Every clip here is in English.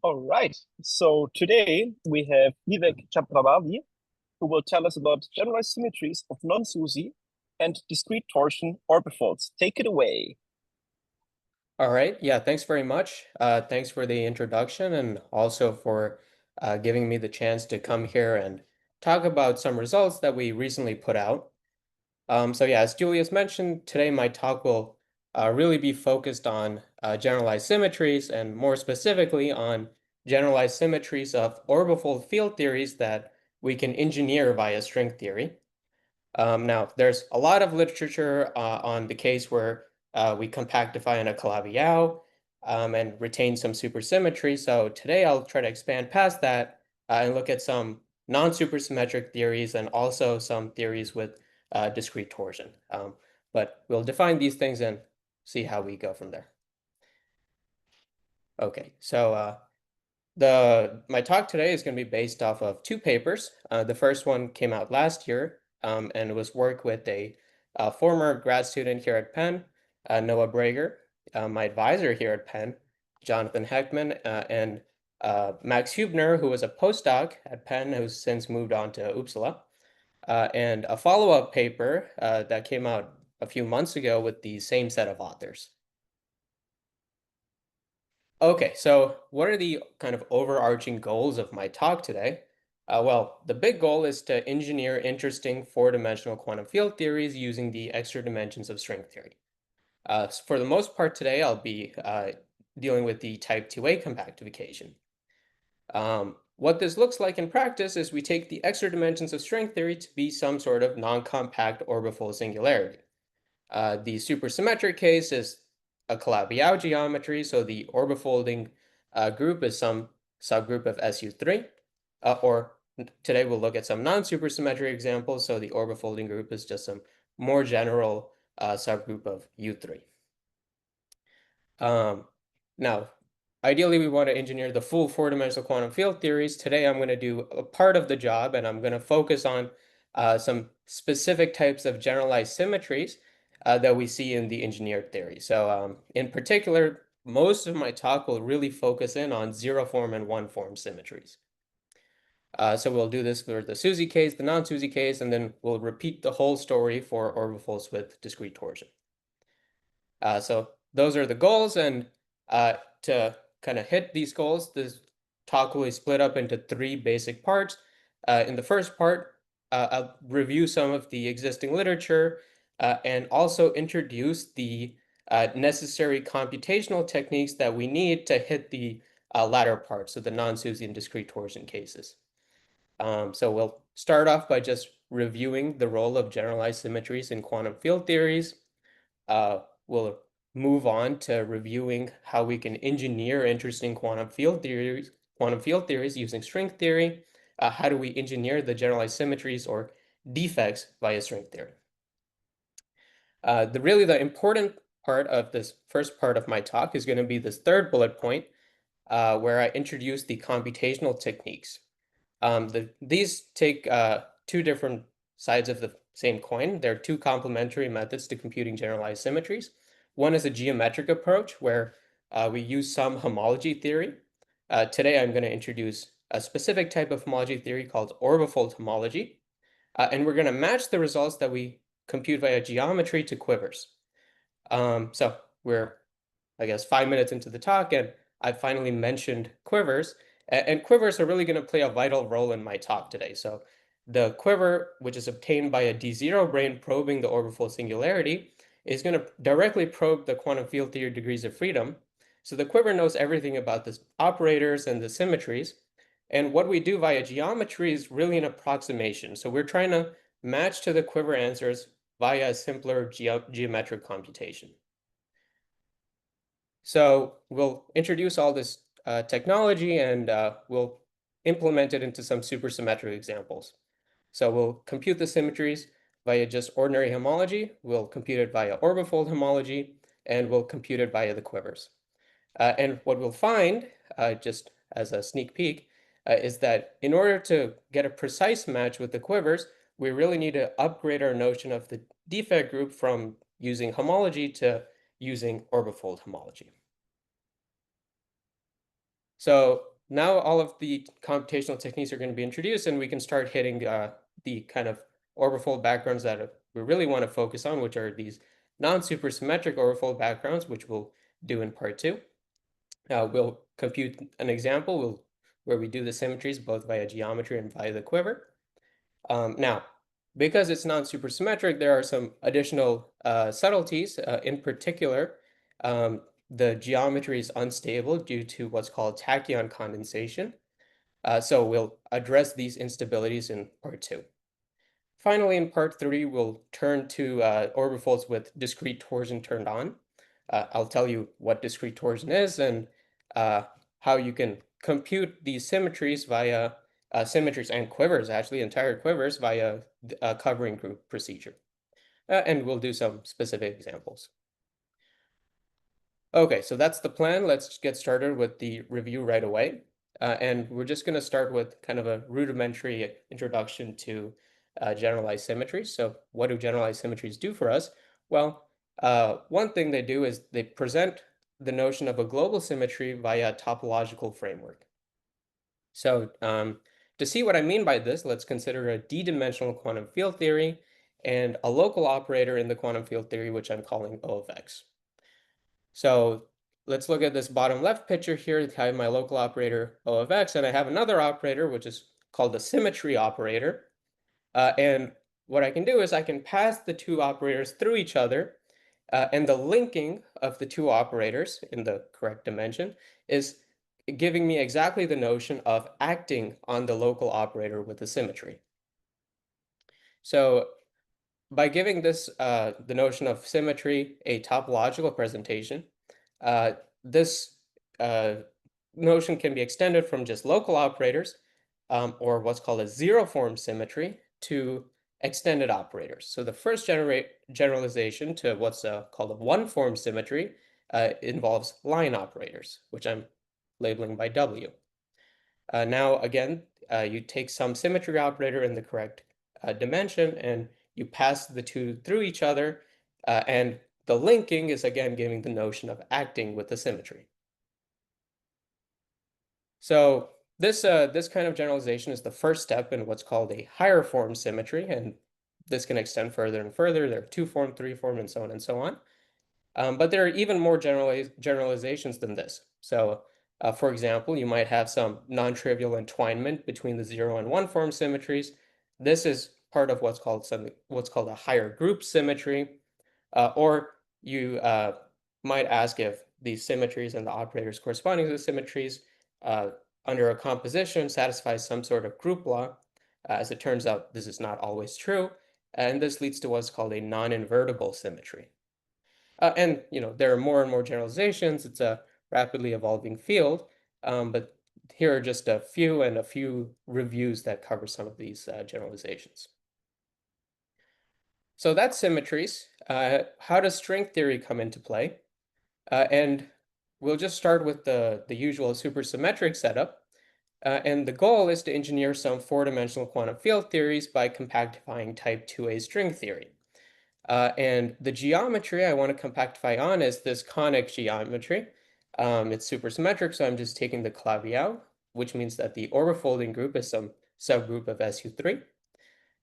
All right. So today we have Vivek Chakrabhavi, who will tell us about generalized symmetries of non-SUSY and discrete torsion orbifolds. Take it away. All right. Yeah, thanks very much. Thanks for the introduction and also for giving me the chance to come here and talk about some results that we recently put out. So yeah, as Julius mentioned, today my talk will really be focused on generalized symmetries and more specifically on generalized symmetries of orbifold field theories that we can engineer via string theory. Now, there's a lot of literature on the case where we compactify in a Calabi-Yau and retain some supersymmetry. So today I'll try to expand past that and look at some non-supersymmetric theories and also some theories with discrete torsion. But we'll define these things and see how we go from there. Okay, so my talk today is going to be based off of two papers. The first one came out last year, and it was work with a former grad student here at Penn, Noah Brager, my advisor here at Penn, Jonathan Heckman, and Max Hubner, who was a postdoc at Penn, who's since moved on to Uppsala, and a follow-up paper that came out a few months ago with the same set of authors. Okay, so what are the kind of overarching goals of my talk today? Well, the big goal is to engineer interesting four-dimensional quantum field theories using the extra dimensions of string theory. For the most part today, I'll be dealing with the type 2a compactification. What this looks like in practice is we take the extra dimensions of string theory to be some sort of non-compact orbifold singularity. The supersymmetric case is a Calabi-Yau geometry, so the orbifolding group is some subgroup of SU3. Or today we'll look at some non-supersymmetric examples, so the orbifolding group is just some more general subgroup of U3. Now, ideally we want to engineer the full four-dimensional quantum field theories. Today I'm going to do a part of the job, and I'm going to focus on some specific types of generalized symmetries that we see in the engineered theory. So in particular, most of my talk will really focus in on zero form and one form symmetries. So we'll do this for the SUSY case, the non-SUSY case, and then we'll repeat the whole story for orbifolds with discrete torsion. So those are the goals, and to kind of hit these goals, this talk will be split up into three basic parts. In the first part, I'll review some of the existing literature and also introduce the necessary computational techniques that we need to hit the latter parts of the non-SUSY and discrete torsion cases. So we'll start off by just reviewing the role of generalized symmetries in quantum field theories. We'll move on to reviewing how we can engineer interesting quantum field theories using string theory. How do we engineer the generalized symmetries or defects via string theory? The important part of this first part of my talk is going to be this third bullet point, where I introduce the computational techniques. These take two different sides of the same coin. There are two complementary methods to computing generalized symmetries. One is a geometric approach where we use some homology theory. Today I'm going to introduce a specific type of homology theory called orbifold homology. And we're going to match the results that we compute via geometry to quivers. So we're, I guess, 5 minutes into the talk, and I finally mentioned quivers. And quivers are really going to play a vital role in my talk today. So the quiver, which is obtained by a D0-brane probing the orbifold singularity, is going to directly probe the quantum field theory degrees of freedom. So the quiver knows everything about the operators and the symmetries. And what we do via geometry is really an approximation. So we're trying to match to the quiver answers via a simpler geometric computation. So we'll introduce all this technology, and we'll implement it into some supersymmetric examples. So we'll compute the symmetries via just ordinary homology, we'll compute it via orbifold homology, and we'll compute it via the quivers. And what we'll find, just as a sneak peek, is that in order to get a precise match with the quivers, we really need to upgrade our notion of the defect group from using homology to using orbifold homology. So now all of the computational techniques are going to be introduced, and we can start hitting the kind of orbifold backgrounds that we really want to focus on, which are these non-supersymmetric orbifold backgrounds, which we'll do in part 2. We'll compute an example where we do the symmetries both via geometry and via the quiver. Now, because it's non-supersymmetric, there are some additional subtleties. In particular, the geometry is unstable due to what's called tachyon condensation. So we'll address these instabilities in part 2. Finally, in part 3, we'll turn to orbifolds with discrete torsion turned on. I'll tell you what discrete torsion is and how you can compute these symmetries via symmetries and quivers, actually, entire quivers via a covering group procedure. And we'll do some specific examples. Okay, so that's the plan. Let's get started with the review right away. And we're just going to start with kind of a rudimentary introduction to generalized symmetries. So what do generalized symmetries do for us? Well, one thing they do is they present the notion of a global symmetry via a topological framework. So to see what I mean by this, let's consider a d-dimensional quantum field theory and a local operator in the quantum field theory, which I'm calling O of x. So let's look at this bottom left picture here. I have my local operator O of x, and I have another operator, which is called the symmetry operator. And what I can do is I can pass the two operators through each other, and the linking of the two operators in the correct dimension is giving me exactly the notion of acting on the local operator with the symmetry. So by giving this the notion of symmetry a topological presentation, this notion can be extended from just local operators or what's called a zero form symmetry to extended operators. So the first generalization to what's called a one form symmetry involves line operators, which I'm labeling by W. Now, again, you take some symmetry operator in the correct dimension and you pass the two through each other, and the linking is again giving the notion of acting with the symmetry. So this kind of generalization is the first step in what's called a higher form symmetry, and this can extend further and further. There are 2 form, 3 form, and so on and so on. But there are even more generalizations than this. So for example, you might have some non-trivial entwinement between the 0 and 1 form symmetries. This is part of what's called a higher group symmetry. Or you might ask if these symmetries and the operators corresponding to the symmetries under a composition satisfies some sort of group law. As it turns out, this is not always true. And this leads to what's called a non-invertible symmetry. And there are more and more generalizations. It's a rapidly evolving field, but here are just a few reviews that cover some of these generalizations. So that's symmetries. How does string theory come into play? And we'll just start with the usual supersymmetric setup. And the goal is to engineer some 4-dimensional quantum field theories by compactifying type 2A string theory. And the geometry I want to compactify on is this conic geometry. It's supersymmetric, so I'm just taking the Claviau, which means that the orbifolding group is some subgroup of SU3.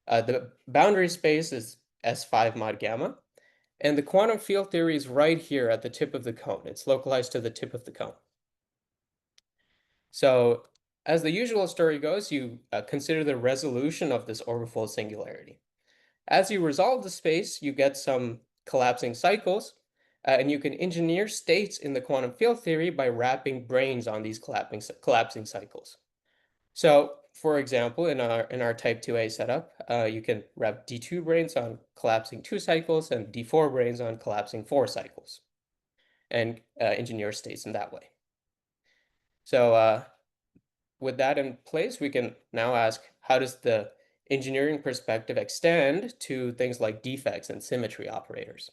The boundary space is S5 mod gamma. And the quantum field theory is right here at the tip of the cone. It's localized to the tip of the cone. So as the usual story goes, you consider the resolution of this orbifold singularity. As you resolve the space, you get some collapsing cycles, and you can engineer states in the quantum field theory by wrapping branes on these collapsing cycles. So, for example, in our type 2A setup, you can wrap D2 branes on collapsing 2 cycles and D4 branes on collapsing 4 cycles, and engineer states in that way. So with that in place, we can now ask, how does the engineering perspective extend to things like defects and symmetry operators?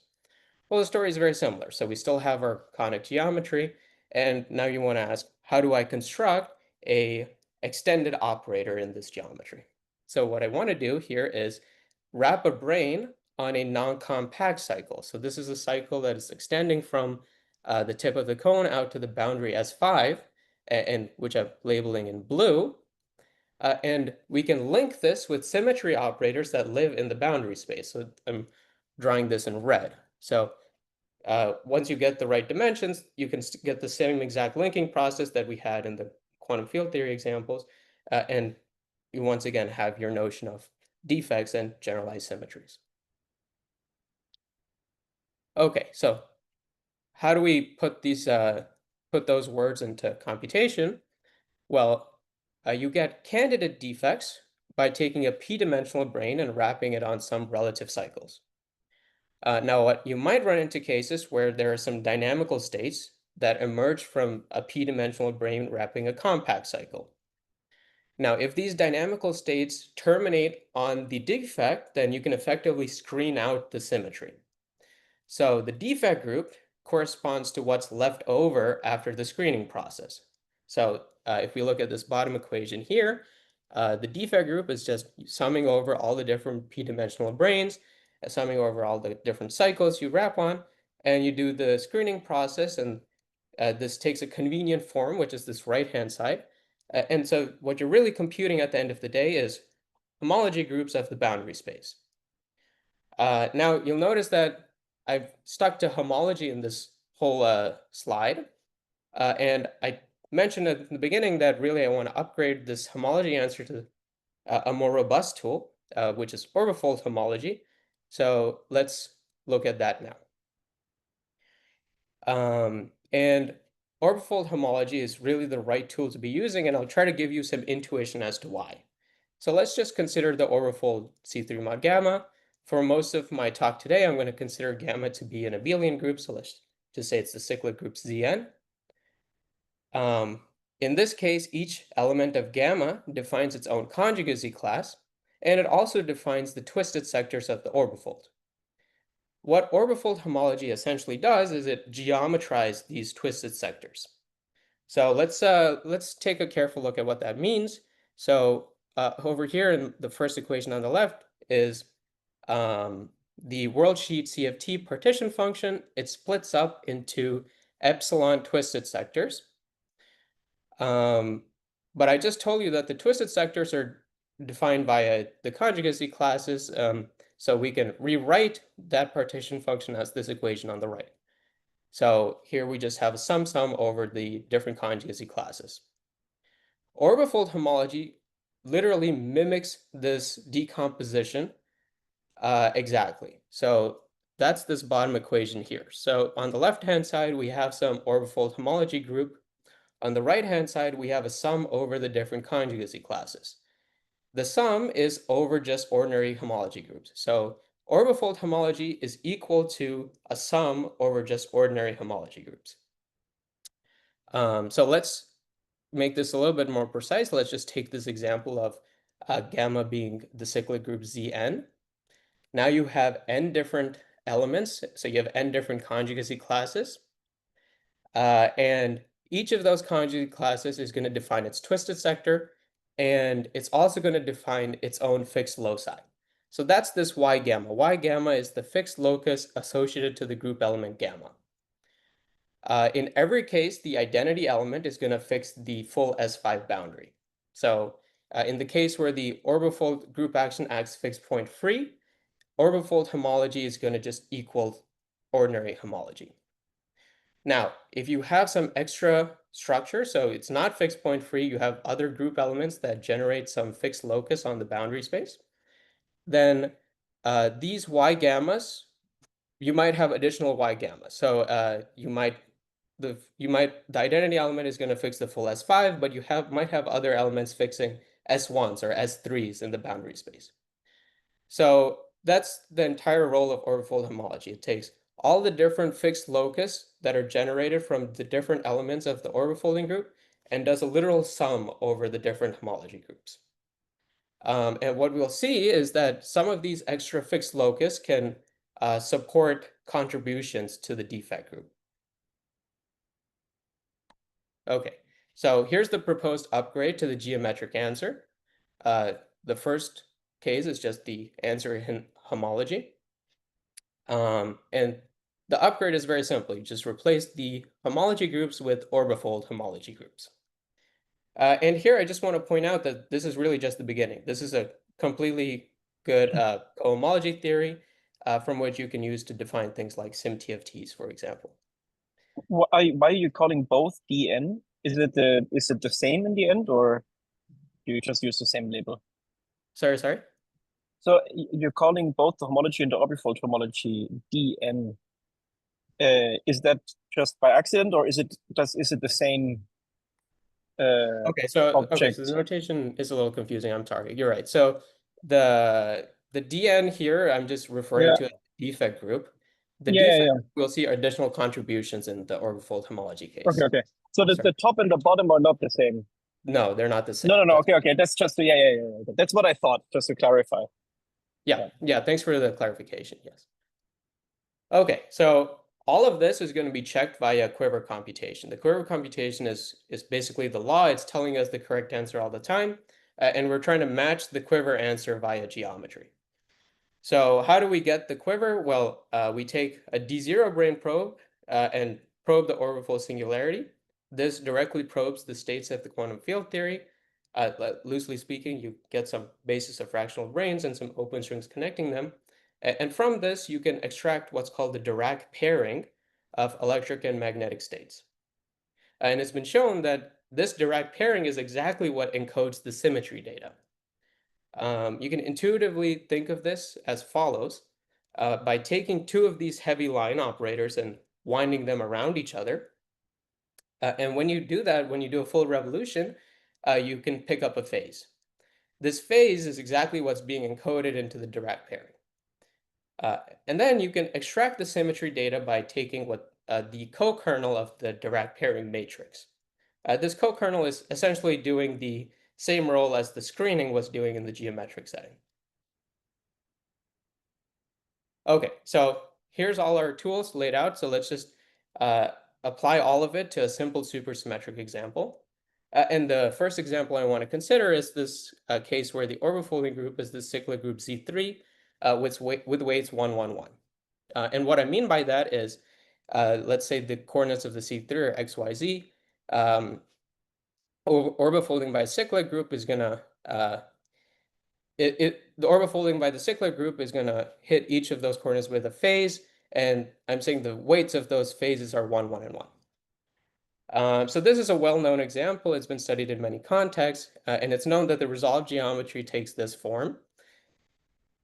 Well, the story is very similar. So we still have our conic geometry, and now you want to ask, how do I construct a extended operator in this geometry? So what I want to do here is wrap a brane on a non-compact cycle. So this is a cycle that is extending from the tip of the cone out to the boundary S5, and which I'm labeling in blue. And we can link this with symmetry operators that live in the boundary space. So I'm drawing this in red. So once you get the right dimensions, you can get the same exact linking process that we had in the quantum field theory examples. And you once again have your notion of defects and generalized symmetries. Okay, so how do we put those words into computation? Well, you get candidate defects by taking a p-dimensional brane and wrapping it on some relative cycles. Now, what you might run into cases where there are some dynamical states that emerge from a p-dimensional brane wrapping a compact cycle. Now, if these dynamical states terminate on the defect, then you can effectively screen out the symmetry. So the defect group corresponds to what's left over after the screening process. So if we look at this bottom equation here, the defect group is just summing over all the different p-dimensional branes, summing over all the different cycles you wrap on, and you do the screening process, and this takes a convenient form, which is this right-hand side. And so what you're really computing at the end of the day is homology groups of the boundary space. Now, you'll notice that I've stuck to homology in this whole slide. And I mentioned at the beginning that really I want to upgrade this homology answer to a more robust tool, which is orbifold homology. So let's look at that now. And orbifold homology is really the right tool to be using, and I'll try to give you some intuition as to why. So let's just consider the orbifold C3 mod gamma. For most of my talk today, I'm going to consider gamma to be an abelian group, so let's just say it's the cyclic group Zn. In this case, each element of gamma defines its own conjugacy class, and it also defines the twisted sectors of the orbifold. What orbifold homology essentially does is it geometrizes these twisted sectors. So let's take a careful look at what that means. So over here in the first equation on the left is the worldsheet CFT partition function. It splits up into epsilon twisted sectors. But I just told you that the twisted sectors are defined via the conjugacy classes. So we can rewrite that partition function as this equation on the right. So here we just have a sum over the different conjugacy classes. Orbifold homology literally mimics this decomposition exactly. So that's this bottom equation here. So on the left-hand side, we have some orbifold homology group. On the right-hand side, we have a sum over the different conjugacy classes. The sum is over just ordinary homology groups. So orbifold homology is equal to a sum over just ordinary homology groups. So let's make this a little bit more precise. Let's just take this example of gamma being the cyclic group Zn. Now you have n different elements, so you have n different conjugacy classes. And each of those conjugate classes is going to define its twisted sector, and it's also going to define its own fixed loci. So that's this Y gamma. Y gamma is the fixed locus associated to the group element gamma. In every case, the identity element is going to fix the full S5 boundary. So in the case where the orbifold group action acts fixed point free, orbifold homology is going to just equal ordinary homology. Now, if you have some extra structure, so it's not fixed point free, you have other group elements that generate some fixed locus on the boundary space, then these Y gammas, you might have additional Y gamma. So the identity element is going to fix the full S5, but you might have other elements fixing S1s or S3s in the boundary space. So that's the entire role of orbifold homology. It takes all the different fixed locus that are generated from the different elements of the orbifolding group and does a literal sum over the different homology groups. And what we'll see is that some of these extra fixed locus can support contributions to the defect group. Okay, so here's the proposed upgrade to the geometric answer. The first case is just the answer in homology. And the upgrade is very simple. You just replace the homology groups with orbifold homology groups. And here I just want to point out that this is really just the beginning. This is a completely good cohomology theory from which you can use to define things like SymTFTs, for example. Why are you calling both DN? Is it the same in the end, or do you just use the same label? Sorry. So you're calling both the homology and the orbifold homology DN. Is that just by accident, or is it the same Okay, so object? the notation is a little confusing. I'm sorry. You're right. So the DN here, I'm just referring Yeah, to a defect group. The defect yeah. we'll see additional contributions in the orbifold homology case. Okay. So Sorry. the top and the bottom are not the same. No, they're not the same. No. Okay. That's just yeah. That's what I thought, just to clarify. Yeah. Thanks for the clarification. Yes. Okay, so all of this is going to be checked via Quiver computation. The Quiver computation is basically the law. It's telling us the correct answer all the time, and we're trying to match the Quiver answer via geometry. So how do we get the Quiver? Well, we take a D0 probe and probe the orbifold singularity. This directly probes the states of the quantum field theory. Loosely speaking, you get some basis of fractional branes and some open strings connecting them. And from this, you can extract what's called the Dirac pairing of electric and magnetic states. And it's been shown that this Dirac pairing is exactly what encodes the symmetry data. You can intuitively think of this as follows. By taking two of these heavy line operators and winding them around each other, and when you do that, when you do a full revolution, you can pick up a phase. This phase is exactly what's being encoded into the Dirac pairing. And then you can extract the symmetry data by taking what the co-kernel of the Dirac pairing matrix. This co-kernel is essentially doing the same role as the screening was doing in the geometric setting. Okay, so here's all our tools laid out. So let's just apply all of it to a simple supersymmetric example. And the first example I want to consider is this case where the orbifolding group is the cyclic group Z3 with weights 1, 1, 1. And what I mean by that is, let's say the coordinates of the C3 are x, y, z. Orbifolding by a cyclic group is going to the orbifolding by the cyclic group is going to hit each of those coordinates with a phase, and I'm saying the weights of those phases are 1, 1, and 1. So this is a well-known example. It's been studied in many contexts, and it's known that the resolved geometry takes this form.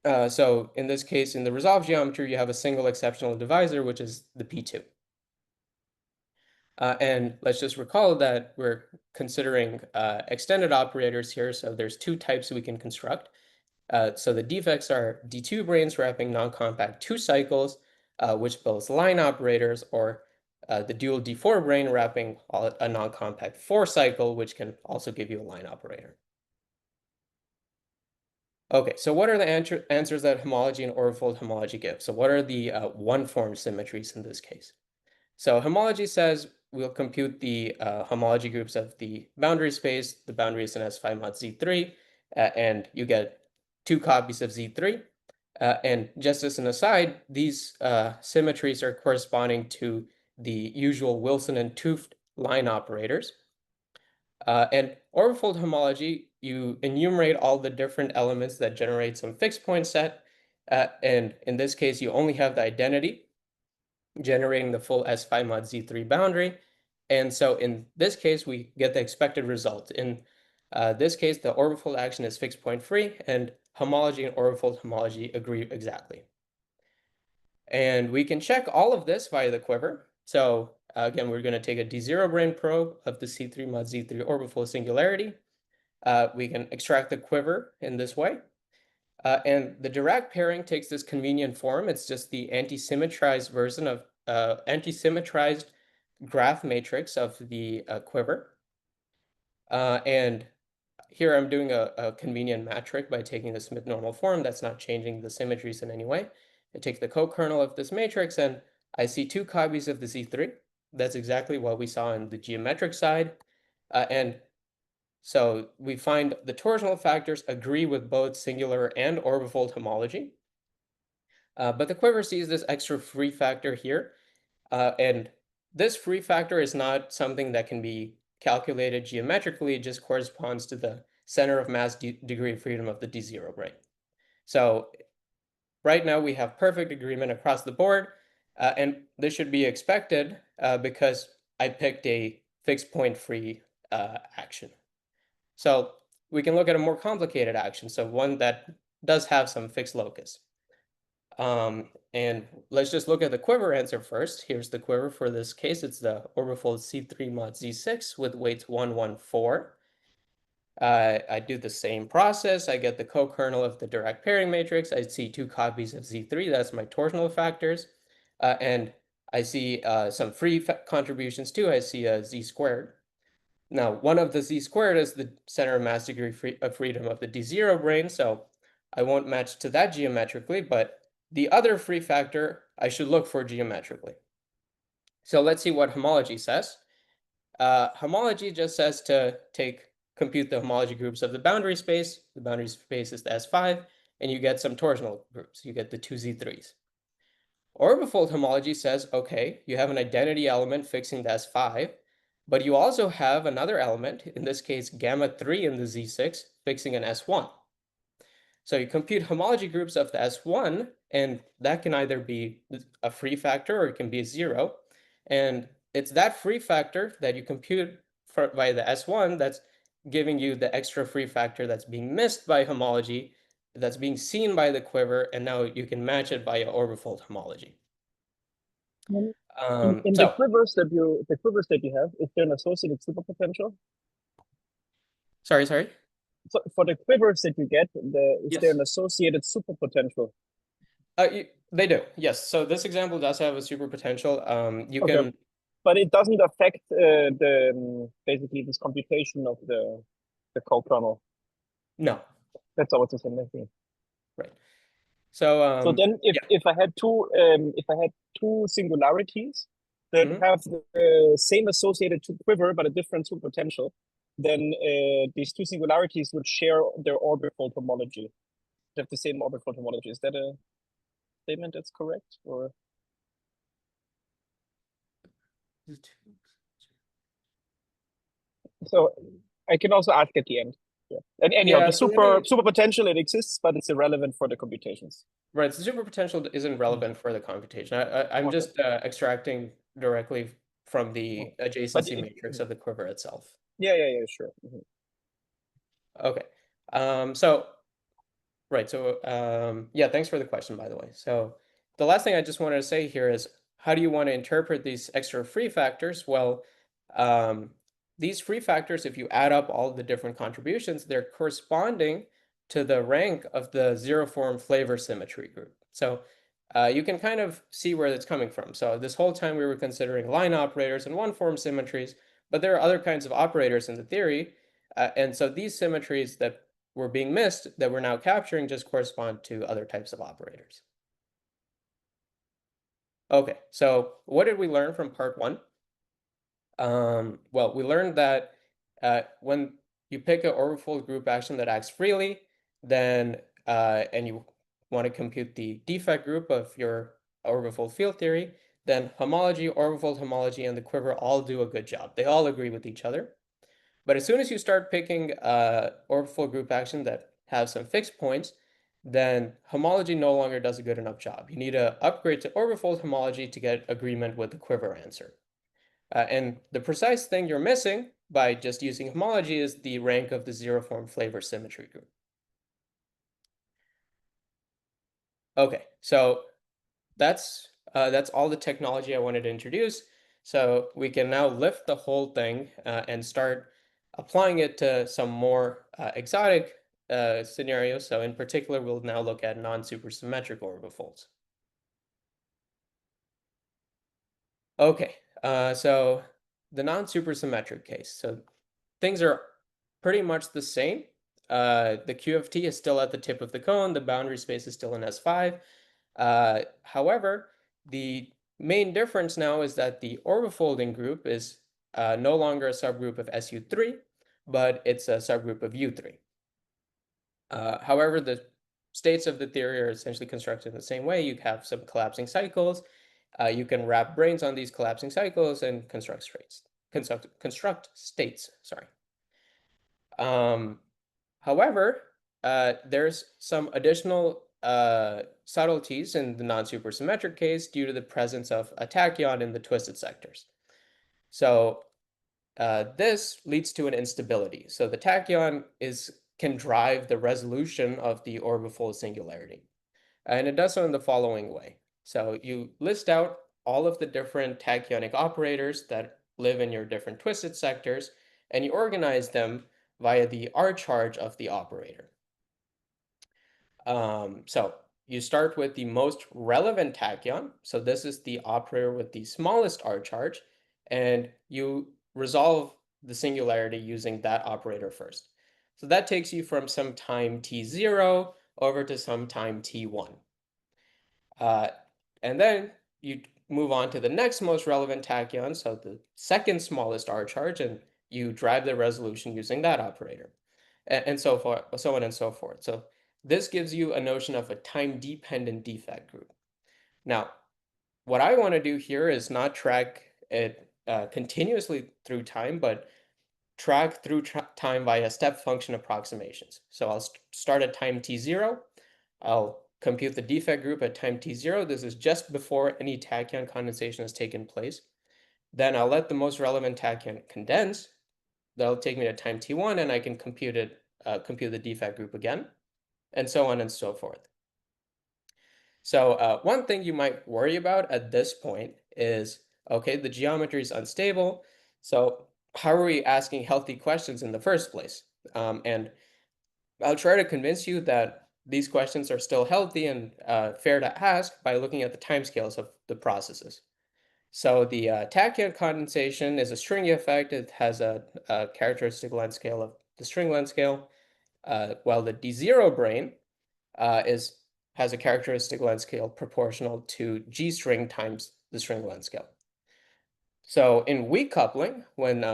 So in this case, in the resolved geometry, you have a single exceptional divisor, which is the P2. And let's just recall that we're considering extended operators here. So there's two types we can construct. So the defects are D2 branes wrapping non-compact 2 cycles, which builds line operators, or the dual D4 brane wrapping a non-compact 4 cycle, which can also give you a line operator. Okay, so what are the answers that homology and orbifold homology give? So what are the one-form symmetries in this case? So homology says we'll compute the homology groups of the boundary space. The boundary is in S5 mod Z3, and you get 2 copies of Z3. And just as an aside, these symmetries are corresponding to the usual Wilson and 't line operators. And orbifold homology, you enumerate all the different elements that generate some fixed point set. And in this case, you only have the identity generating the full S5 mod Z3 boundary. And so in this case, we get the expected result. In this case, the orbifold action is fixed point free, and homology and orbifold homology agree exactly. And we can check all of this via the Quiver. So again, we're going to take a D0 brane probe of the C3 mod Z3 orbifold singularity. We can extract the Quiver in this way. And the Dirac pairing takes this convenient form. It's just the anti-symmetrized version of anti-symmetrized graph matrix of the Quiver. And here I'm doing a convenient matrix by taking the Smith normal form. That's not changing the symmetries in any way. I take the co-kernel of this matrix, and I see 2 copies of the Z3. That's exactly what we saw in the geometric side. And so we find the torsional factors agree with both singular and orbifold homology. But the Quiver sees this extra free factor here. And this free factor is not something that can be calculated geometrically, it just corresponds to the center of mass degree of freedom of the D0 brane. So right now we have perfect agreement across the board, and this should be expected because I picked a fixed point free action. So we can look at a more complicated action, so one that does have some fixed locus. And let's just look at the quiver answer first. Here's the quiver for this case. It's the orbifold C3 mod Z6 with weights 1, 1, 4. I do the same process. I get the co-kernel of the direct pairing matrix. I see 2 copies of Z3. That's my torsional factors. And I see some free contributions too. I see a Z squared. Now, one of the Z squared is the center of mass degree of freedom of the D0 brane, so I won't match to that geometrically, but the other free factor I should look for geometrically. So let's see what homology says. Homology just says to compute the homology groups of the boundary space. The boundary space is the S5, and you get some torsional groups. You get the 2 Z3s. Orbifold homology says, okay, you have an identity element fixing the S5, but you also have another element, in this case gamma 3 in the Z6, fixing an S1. So you compute homology groups of the S1, and that can either be a free factor or it can be a 0. And it's that free factor that you compute by the S1 that's giving you the extra free factor that's being missed by homology, that's being seen by the quiver, and now you can match it by an orbifold homology. In the quivers that you have, is there an associated superpotential? Sorry. So for the quivers that you get, is there an associated superpotential? They do, yes. So this example does have a superpotential. You can, but it doesn't affect basically this computation of the co-kernel. No, that's always the same thing. Right. So so then if I had two singularities that have the same associated to quiver but a different superpotential, then these two singularities would share their orbifold homology. They have the same orbifold homology. Is that a statement that's correct, or? So I can also ask at the end. Yeah. And anyhow, the superpotential, it exists, but it's irrelevant for the computations. Right, so superpotential isn't relevant for the computation. I'm just extracting directly from the adjacency matrix of the quiver itself. Yeah, sure. Okay. Yeah, thanks for the question, by the way. So the last thing I just wanted to say here is, how do you want to interpret these extra free factors? Well, these free factors, if you add up all the different contributions, they're corresponding to the rank of the zero form flavor symmetry group. So you can kind of see where it's coming from. So this whole time we were considering line operators and one form symmetries, but there are other kinds of operators in the theory. And so these symmetries that were being missed that we're now capturing just correspond to other types of operators. Okay, so what did we learn from part 1? Well, we learned that when you pick an orbifold group action that acts freely, then and you want to compute the defect group of your orbifold field theory, then homology, orbifold homology, and the quiver all do a good job. They all agree with each other. But as soon as you start picking orbifold group action that have some fixed points, then homology no longer does a good enough job. You need to upgrade to orbifold homology to get agreement with the quiver answer. And the precise thing you're missing by just using homology is the rank of the zero form flavor symmetry group. Okay, so that's all the technology I wanted to introduce. So we can now lift the whole thing and start applying it to some more exotic scenarios. So in particular, we'll now look at non-supersymmetric orbifolds. Okay, so the non-supersymmetric case. So things are pretty much the same. The QFT is still at the tip of the cone. The boundary space is still in S5. However, the main difference now is that the orbifolding group is no longer a subgroup of SU3, but it's a subgroup of U3. However, the states of the theory are essentially constructed in the same way. You have some collapsing cycles. You can wrap branes on these collapsing cycles and construct straits. construct states, sorry. However, there's some additional subtleties in the non-supersymmetric case due to the presence of a tachyon in the twisted sectors. So this leads to an instability. So the tachyon can drive the resolution of the orbifold singularity. And it does so in the following way. So you list out all of the different tachyonic operators that live in your different twisted sectors, and you organize them via the R charge of the operator. So you start with the most relevant tachyon. So this is the operator with the smallest R charge, and you resolve the singularity using that operator first. So that takes you from some time t0 over to some time t1. And then you move on to the next most relevant tachyon, so the second smallest R charge, and you drive the resolution using that operator, and so forth, so on and so forth. So this gives you a notion of a time-dependent defect group. Now, what I want to do here is not track it continuously through time, but track through time via step function approximations. So I'll start at time t0. I'll compute the defect group at time t0. This is just before any tachyon condensation has taken place. Then I'll let the most relevant tachyon condense. That'll take me to time t1, and I can compute the defect group again, and so on and so forth. So one thing you might worry about at this point is, okay, the geometry is unstable, so how are we asking healthy questions in the first place? And I'll try to convince you that these questions are still healthy and fair to ask by looking at the timescales of the processes. So the tachyon condensation is a stringy effect. It has a characteristic length scale of the string length scale, while the D-brane has a characteristic length scale proportional to G string times the string length scale. So in weak coupling, when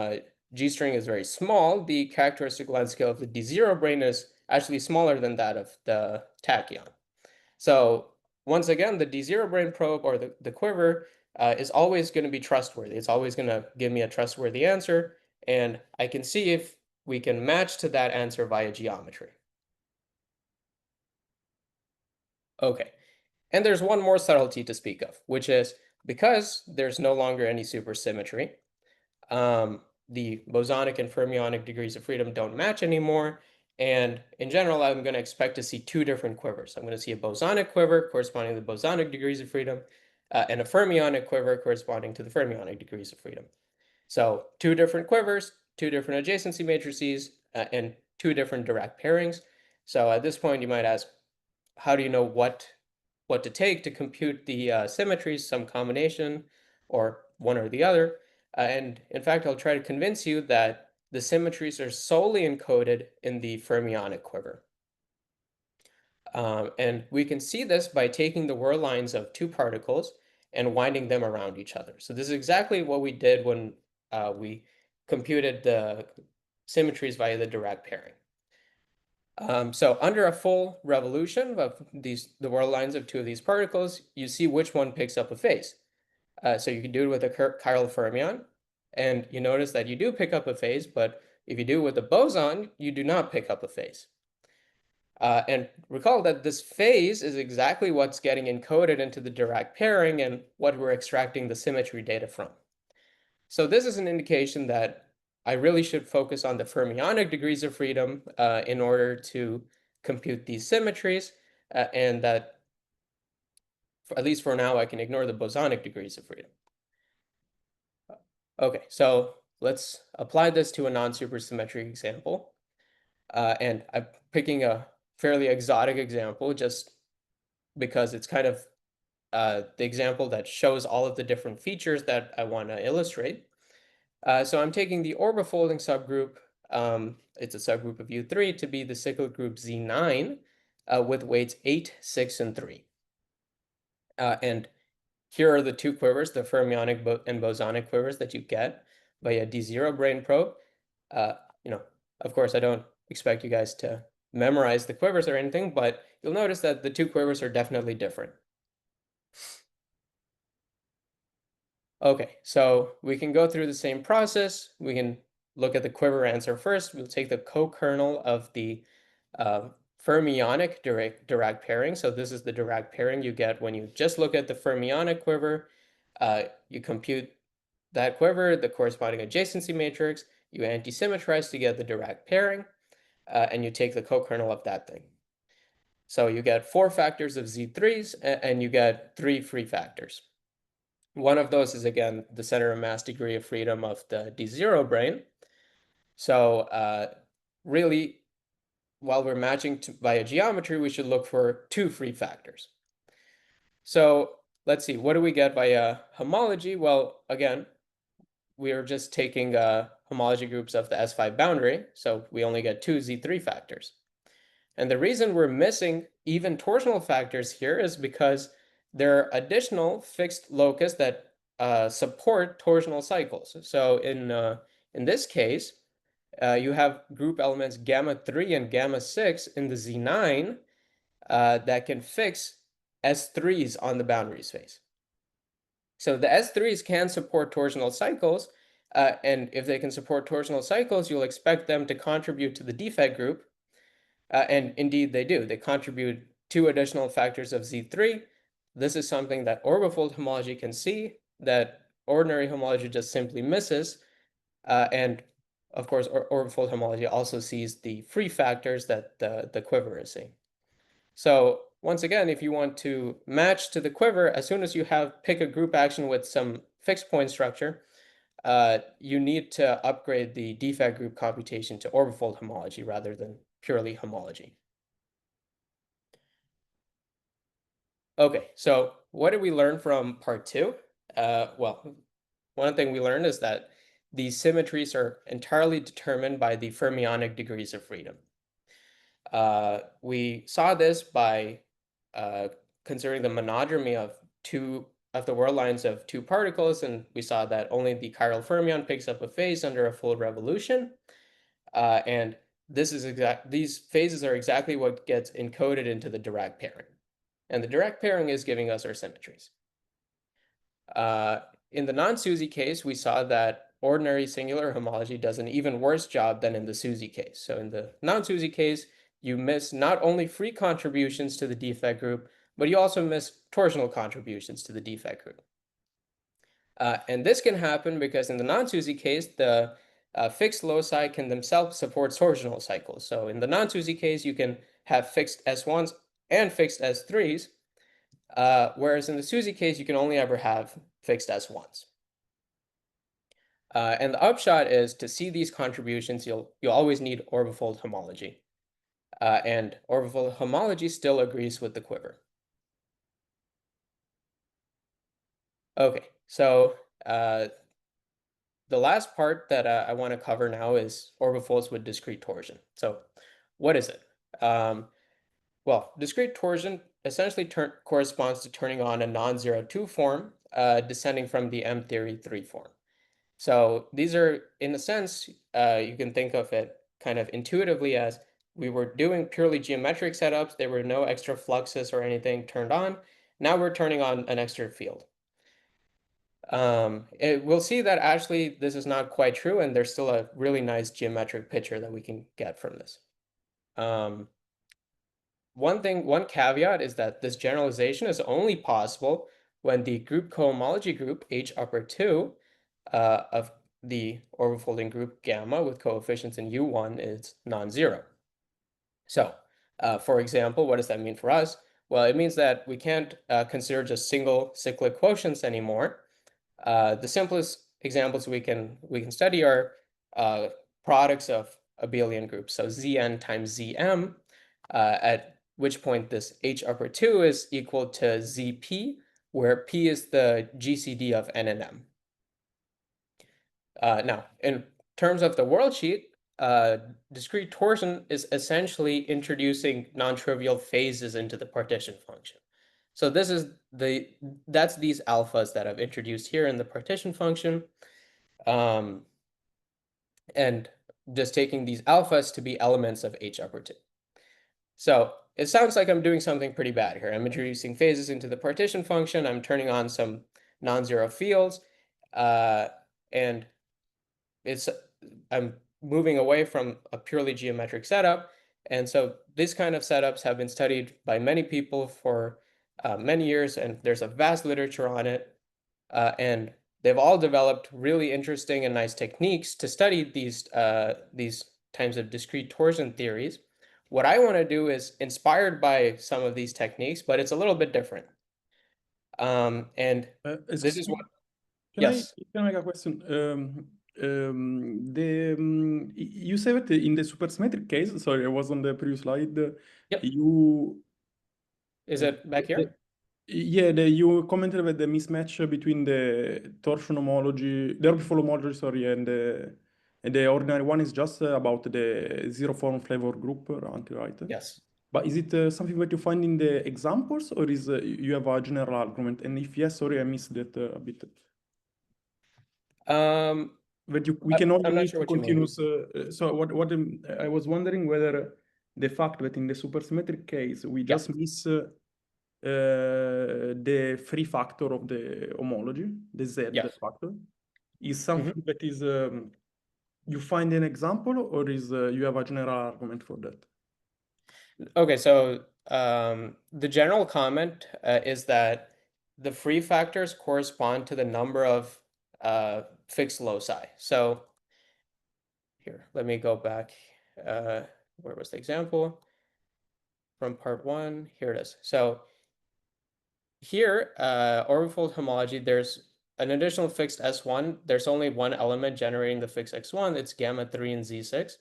G string is very small, the characteristic length scale of the D-brane is actually smaller than that of the tachyon. So once again, the D-brane probe, or the quiver, is always going to be trustworthy. It's always going to give me a trustworthy answer, and I can see if we can match to that answer via geometry. Okay, and there's one more subtlety to speak of, which is because there's no longer any supersymmetry, the bosonic and fermionic degrees of freedom don't match anymore, and in general, I'm going to expect to see two different quivers. I'm going to see a bosonic quiver corresponding to the bosonic degrees of freedom, and a fermionic quiver corresponding to the fermionic degrees of freedom. So two different quivers, two different adjacency matrices, and two different direct pairings. So at this point, you might ask, how do you know what to take to compute the symmetries, some combination, or one or the other? And in fact, I'll try to convince you that the symmetries are solely encoded in the fermionic quiver. And we can see this by taking the whirl lines of two particles and winding them around each other. So this is exactly what we did when we computed the symmetries via the direct pairing. So under a full revolution of the whirl lines of two of these particles, you see which one picks up a phase. So you can do it with a chiral fermion, and you notice that you do pick up a phase, but if you do it with a boson, you do not pick up a phase. And recall that this phase is exactly what's getting encoded into the direct pairing and what we're extracting the symmetry data from. So this is an indication that I really should focus on the fermionic degrees of freedom in order to compute these symmetries, and that, at least for now, I can ignore the bosonic degrees of freedom. Okay, so let's apply this to a non-supersymmetric example. And I'm picking a fairly exotic example just because it's kind of the example that shows all of the different features that I want to illustrate. So I'm taking the orbifolding subgroup, it's a subgroup of U3, to be the cyclic group Z9 with weights 8, 6, and 3. And here are the two quivers, the fermionic and bosonic quivers that you get by a D-brane probe. Of course, I don't expect you guys to memorize the quivers or anything, but you'll notice that the two quivers are definitely different. Okay, so we can go through the same process. We can look at the Quiver answer first. We'll take the co-kernel of the fermionic Dirac pairing. So this is the Dirac pairing you get when you just look at the fermionic quiver. You compute that quiver, the corresponding adjacency matrix, you anti-symmetrize to get the Dirac pairing, and you take the co-kernel of that thing. So you get 4 factors of Z3s, and you get 3 free factors. One of those is, again, the center of mass degree of freedom of the D0 brane. So really, while we're matching via geometry, we should look for 2 free factors. So let's see, what do we get via homology? Well, again, we are just taking homology groups of the S5 boundary, so we only get 2 Z3 factors. And the reason we're missing even torsional factors here is because there are additional fixed locus that support torsional cycles. So in this case, you have group elements gamma 3 and gamma 6 in the Z9 that can fix S3s on the boundary space. So the S3s can support torsional cycles, and if they can support torsional cycles, you'll expect them to contribute to the defect group. And indeed they do. They contribute 2 additional factors of Z3. This is something that orbifold homology can see, that ordinary homology just simply misses. And of course, orbifold homology also sees the free factors that the quiver is seeing. So once again, if you want to match to the quiver, as soon as you pick a group action with some fixed point structure, you need to upgrade the defect group computation to orbifold homology rather than purely homology. Okay, so what did we learn from part 2? Well, one thing we learned is that these symmetries are entirely determined by the fermionic degrees of freedom. We saw this by considering the monodromy of the world lines of 2 particles, and we saw that only the chiral fermion picks up a phase under a full revolution, and these phases are exactly what gets encoded into the Dirac pairing. And the Dirac pairing is giving us our symmetries. In the non-SUSY case, we saw that ordinary singular homology does an even worse job than in the SUSY case. So in the non-SUSY case, you miss not only free contributions to the defect group, but you also miss torsional contributions to the defect group. And this can happen because in the non-SUSY case, the fixed loci can themselves support torsional cycles. So in the non-SUSY case, you can have fixed S1s and fixed S3s, whereas in the SUSY case, you can only ever have fixed S1s. And the upshot is, to see these contributions, you'll always need orbifold homology. And orbifold homology still agrees with the quiver. Okay, so the last part that I want to cover now is orbifolds with discrete torsion. So what is it? Well, discrete torsion essentially corresponds to turning on a non-zero 2 form descending from the M theory 3 form. So these are, in a sense, you can think of it kind of intuitively as we were doing purely geometric setups. There were no extra fluxes or anything turned on. Now we're turning on an extra field. We'll see that actually this is not quite true, and there's still a really nice geometric picture that we can get from this. One caveat is that this generalization is only possible when the group cohomology group H upper 2 of the orbifolding group gamma with coefficients in U1 is non-zero. So, for example, what does that mean for us? Well, it means that we can't consider just single cyclic quotients anymore. The simplest examples we can study are products of abelian groups. So Zn times Zm, at which point this H upper 2 is equal to Zp, where P is the GCD of N and M. Now, in terms of the worldsheet, discrete torsion is essentially introducing non-trivial phases into the partition function. So this is that's these alphas that I've introduced here in the partition function, and just taking these alphas to be elements of H upper 2. So it sounds like I'm doing something pretty bad here. I'm introducing phases into the partition function. I'm turning on some non-zero fields. And I'm moving away from a purely geometric setup. And so these kind of setups have been studied by many people for many years, and there's a vast literature on it. And they've all developed really interesting and nice techniques to study these types of discrete torsion theories. What I want to do is inspired by some of these techniques, but it's a little bit different. And this is what. Yes. Can I make a question? You said that in the supersymmetric case, sorry, I was on the previous slide. Yep. You Is it back here? You commented about the mismatch between the torsion homology, the orbifold homology, sorry, and the ordinary one is just about the zero form flavor group, right? Yes. But is it something that you find in the examples, or is you have a general argument? And if yes, sorry, I missed that a bit. But we can only I'm not need sure to what you mean. continuous. So what I was wondering whether the fact that in the supersymmetric case we just miss the free factor of the homology, the Z factor, is something that is you find an example, or is you have a general argument for that? Okay, so the general comment is that the free factors correspond to the number of fixed loci. So here, let me go back. Where was the example? From part 1, here it is. So here, orbifold homology, there's an additional fixed S1. There's only one element generating the fixed X1. It's gamma 3 and Z6.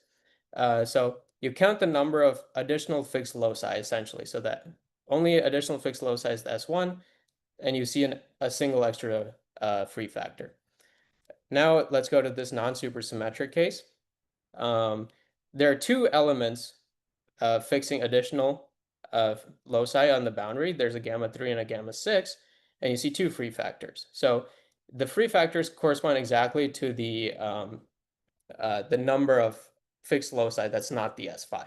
So you count the number of additional fixed loci, essentially, so that only additional fixed loci is the S1, and you see a single extra free factor. Now let's go to this non-supersymmetric case. There are two elements fixing additional loci on the boundary. There's a gamma 3 and a gamma 6, and you see two free factors. So the free factors correspond exactly to the number of fixed loci that's not the S5.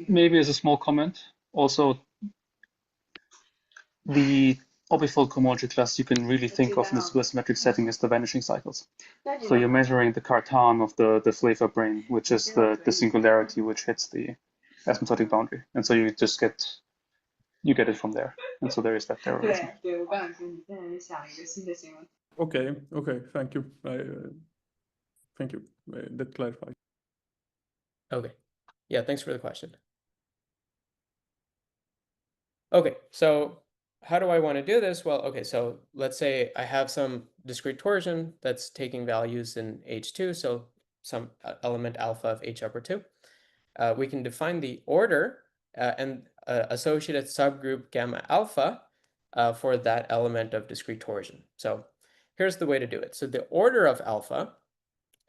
Maybe as a small comment, also the orbifold cohomology class you can really think of in the supersymmetric setting as the vanishing cycles. So you're measuring the cartan of the flavor brane, which is the singularity which hits the asymptotic boundary, and so you just get it from there, and so there is that derivation. Okay, thank you. Thank you. That clarifies. Okay, yeah, thanks for the question. Okay, so how do I want to do this? Well, okay, so let's say I have some discrete torsion that's taking values in H2, so some element alpha of H upper 2. We can define the order and associated subgroup gamma alpha for that element of discrete torsion. So here's the way to do it. So the order of alpha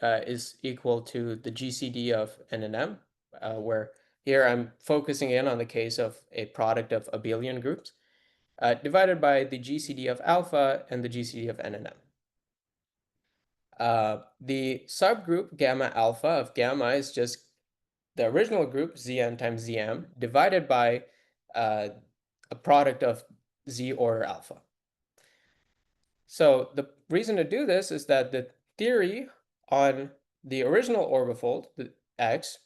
is equal to the GCD of N and M, where here I'm focusing in on the case of a product of abelian groups, divided by the GCD of alpha and the GCD of N and M. The subgroup gamma alpha of gamma is just the original group, Zn times Zm, divided by a product of Z order alpha. So the reason to do this is that the theory on the original orbifold, the X,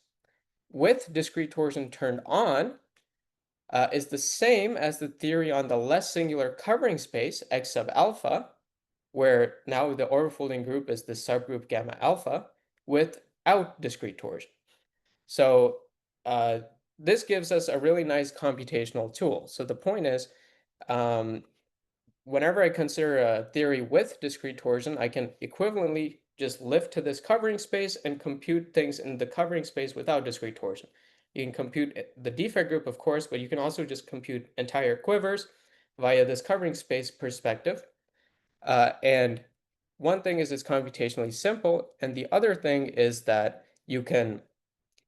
with discrete torsion turned on, is the same as the theory on the less singular covering space, X sub alpha, where now the orbifolding group is the subgroup gamma alpha without discrete torsion. So this gives us a really nice computational tool. So the point is, whenever I consider a theory with discrete torsion, I can equivalently just lift to this covering space and compute things in the covering space without discrete torsion. You can compute the defect group, of course, but you can also just compute entire quivers via this covering space perspective. And one thing is it's computationally simple, and the other thing is that you can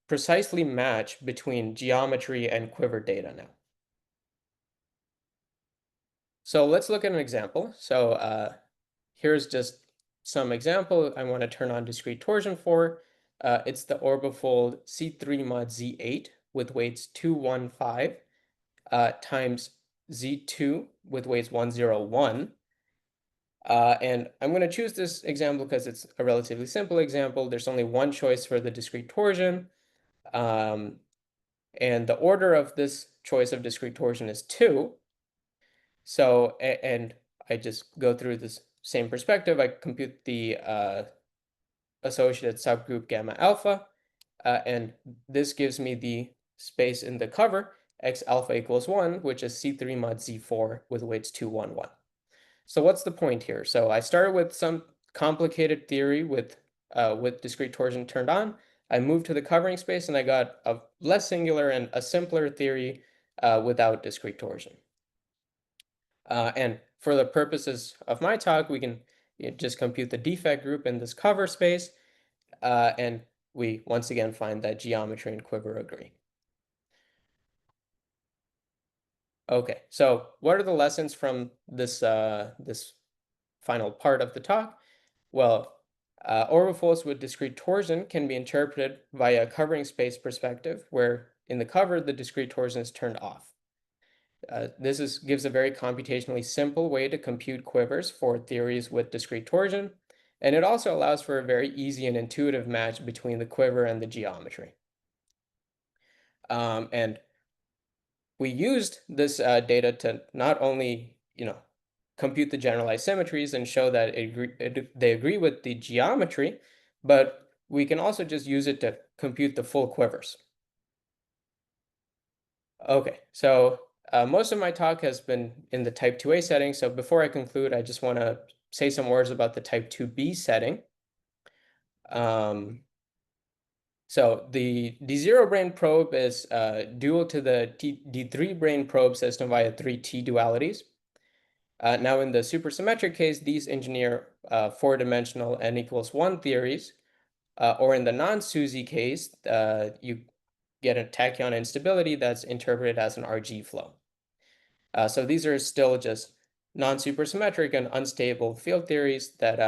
precisely match between geometry and quiver data now. So let's look at an example. So here's just some example I want to turn on discrete torsion for. It's the orbifold C3 mod Z8 with weights 2, 1, 5 times Z2 with weights 1, 0, 1. And I'm going to choose this example because it's a relatively simple example. There's only one choice for the discrete torsion. And the order of this choice of discrete torsion is 2. So, and I just go through this same perspective. I compute the associated subgroup gamma alpha, and this gives me the space in the cover x alpha equals 1, which is C3 mod Z4 with weights 2, 1, 1. So what's the point here? So I started with some complicated theory with discrete torsion turned on. I moved to the covering space and I got a less singular and a simpler theory without discrete torsion. And for the purposes of my talk, we can just compute the defect group in this cover space. And we once again find that geometry and Quiver agree. Okay, so what are the lessons from this this final part of the talk? Well, orbifolds with discrete torsion can be interpreted via a covering space perspective, where in the cover the discrete torsion is turned off. This gives a very computationally simple way to compute quivers for theories with discrete torsion, and it also allows for a very easy and intuitive match between the quiver and the geometry. And we used this data to not only, compute the generalized symmetries and show that they agree with the geometry, but we can also just use it to compute the full quivers. Okay, so most of my talk has been in the type 2A setting. So before I conclude, I just want to say some words about the type 2B setting. So the D0 brane probe is dual to the D3 brane probe system via 3 T dualities. Now in the supersymmetric case, these engineer 4-dimensional n equals 1 theories, or in the non-SUSY case, you get a tachyon instability that's interpreted as an RG flow. So these are still just non-supersymmetric and unstable field theories that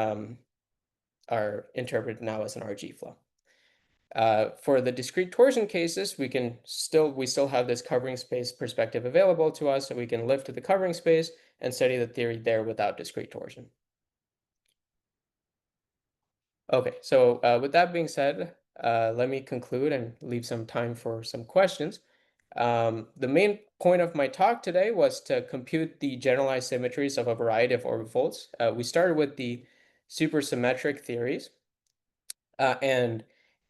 are interpreted now as an RG flow. For the discrete torsion cases, we still have this covering space perspective available to us, so we can lift to the covering space and study the theory there without discrete torsion. Okay, so with that being said, let me conclude and leave some time for some questions. The main point of my talk today was to compute the generalized symmetries of a variety of orbifolds. We started with the supersymmetric theories, and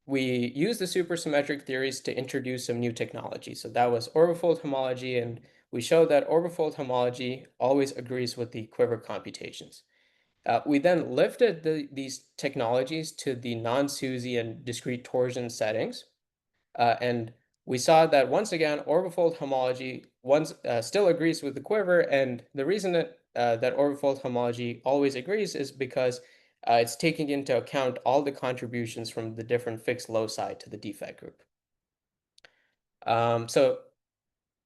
we used the supersymmetric theories to introduce some new technology. So that was orbifold homology, and we showed that orbifold homology always agrees with the quiver computations. We then lifted these technologies to the non-SUSY and discrete torsion settings, and we saw that once again, orbifold homology still agrees with the quiver, and the reason that orbifold homology always agrees is because it's taking into account all the contributions from the different fixed loci to the defect group. So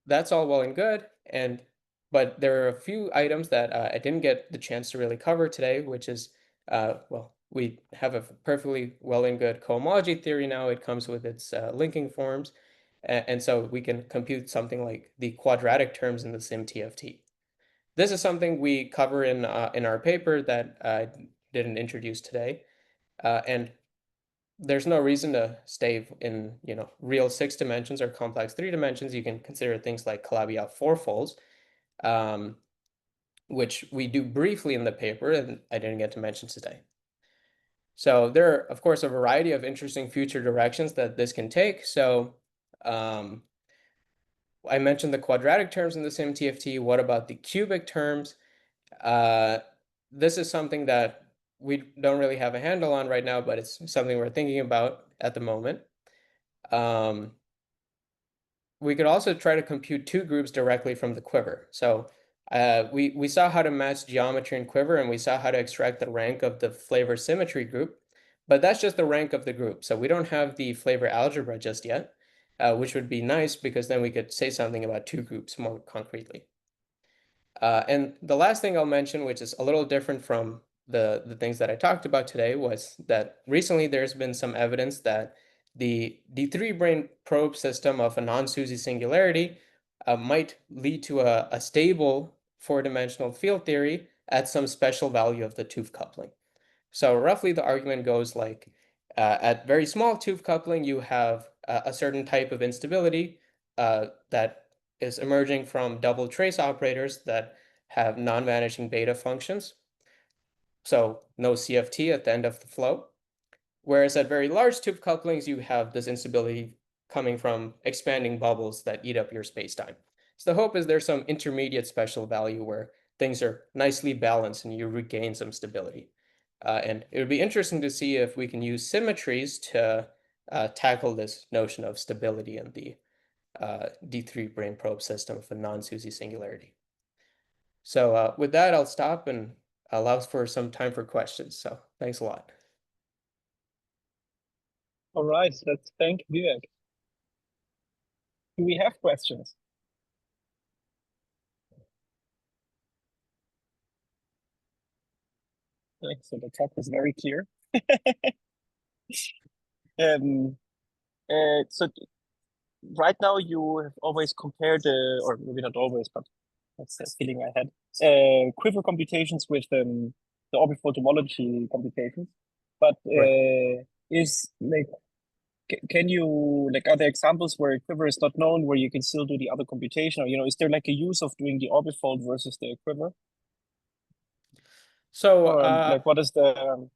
that's all well and good, but there are a few items that I didn't get the chance to really cover today, which is, well, we have a perfectly well and good cohomology theory now. It comes with its linking forms, and so we can compute something like the quadratic terms in the SymTFT. This is something we cover in our paper that I didn't introduce today, and there's no reason to stay in real 6 dimensions or complex 3 dimensions. You can consider things like Calabi-Yau fourfolds, which we do briefly in the paper, and I didn't get to mention today. So there are, of course, a variety of interesting future directions that this can take. So I mentioned the quadratic terms in the SymTFT. What about the cubic terms? This is something that we don't really have a handle on right now, but it's something we're thinking about at the moment. We could also try to compute 2 groups directly from the quiver. So we saw how to match geometry and quiver, and we saw how to extract the rank of the flavor symmetry group, but that's just the rank of the group. So we don't have the flavor algebra just yet, which would be nice because then we could say something about 2 groups more concretely. And the last thing I'll mention, which is a little different from the things that I talked about today, was that recently there's been some evidence that the D3 brane probe system of a non-SUSY singularity might lead to a stable four-dimensional field theory at some special value of the tooth coupling. So roughly the argument goes like, at very small tooth coupling, you have a certain type of instability that is emerging from double trace operators that have non-vanishing beta functions. So no CFT at the end of the flow. Whereas at very large tooth couplings, you have this instability coming from expanding bubbles that eat up your spacetime. So the hope is there's some intermediate special value where things are nicely balanced and you regain some stability. And it would be interesting to see if we can use symmetries to tackle this notion of stability in the D3 brane probe system of a non-SUSY singularity. So with that, I'll stop and allow for some time for questions. So thanks a lot. All right, let's thank Vivek. Do we have questions? So the talk was very clear. So right now you have always compared, or maybe not always, but that's the feeling I had, Quiver computations with the orbifold homology computations. But is like, can you, like, are there examples where Quiver is not known, where you can still do the other computation? Or, you know, is there like a use of doing the orbifold versus the Quiver? So Or like, what is the,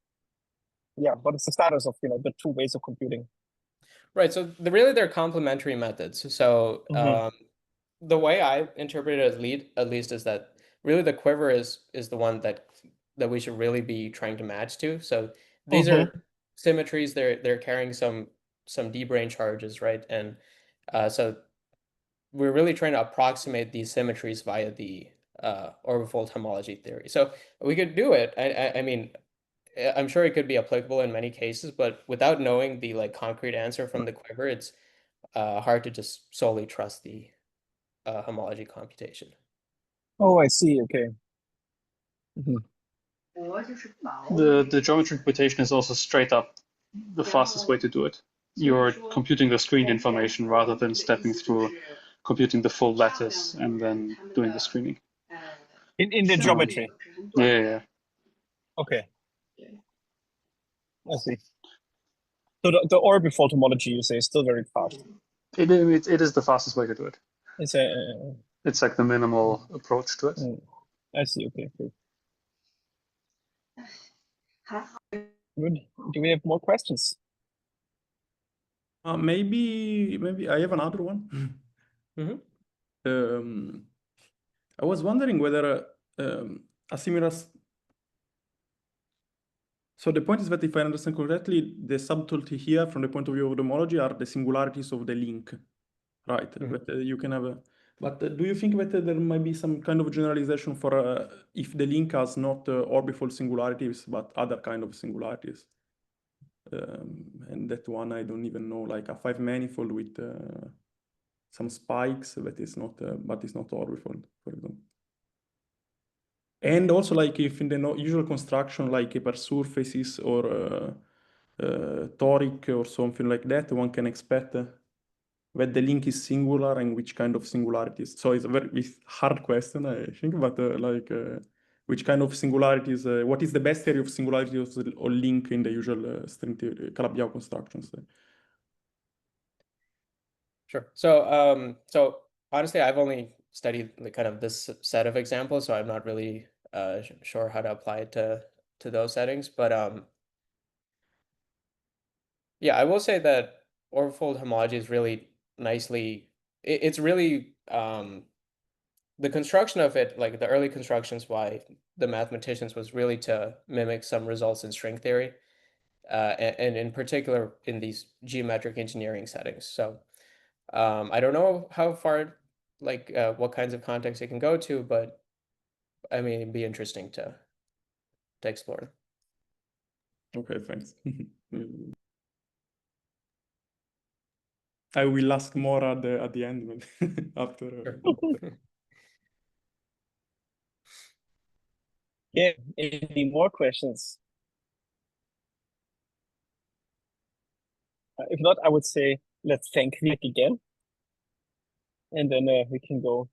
what is the status of, you know, the two ways of computing? Right, so really they're complementary methods. So the way I interpret it at least is that really the Quiver is the one that we should really be trying to match to. So these are symmetries, they're carrying some D-brane charges, right? And so we're really trying to approximate these symmetries via the orbifold homology theory. So we could do it. I mean, I'm sure it could be applicable in many cases, but without knowing the like concrete answer from the Quiver, it's hard to just solely trust the homology computation. Oh, I see. Okay. The geometry computation is also straight up the fastest way to do it. You're computing the screened information rather than stepping through computing the full lattice and then doing the screening. In the geometry. Yeah. Okay. I see. So the orbifold homology, you say, is still very fast. It is the fastest way to do it. It's like the minimal approach to it. I see. Okay. Good. Do we have more questions? Maybe I have another one. I was wondering whether a similar. So the point is that if I understand correctly, the subtlety here, from the point of view of the homology, are the singularities of the link, right? But you can have a. But do you think that there might be some kind of generalization for if the link has not orbifold singularities, but other kind of singularities? And that one I don't even know, like a 5 manifold with some spikes that is not, but it's not orbifold, for example. And also, like if in the usual construction, like hypersurfaces or toric or something like that, one can expect that the link is singular and which kind of singularities. So it's a very hard question, I think, but which kind of singularities, what is the best theory of singularities or link in the usual string theory, Calabi-Yau constructions? Sure. So honestly, I've only studied like kind of this set of examples, so I'm not really sure how to apply it to those settings. But yeah, I will say that orbifold homology is really nicely. It's really the construction of it, like the early constructions by the mathematicians, was really to mimic some results in string theory, and in particular in these geometric engineering settings. So I don't know how far, like what kinds of contexts it can go to, but I mean, it'd be interesting to explore. Okay, thanks. I will ask more at the end after. Yeah, any more questions? If not, I would say let's thank Vivek again. and then we can go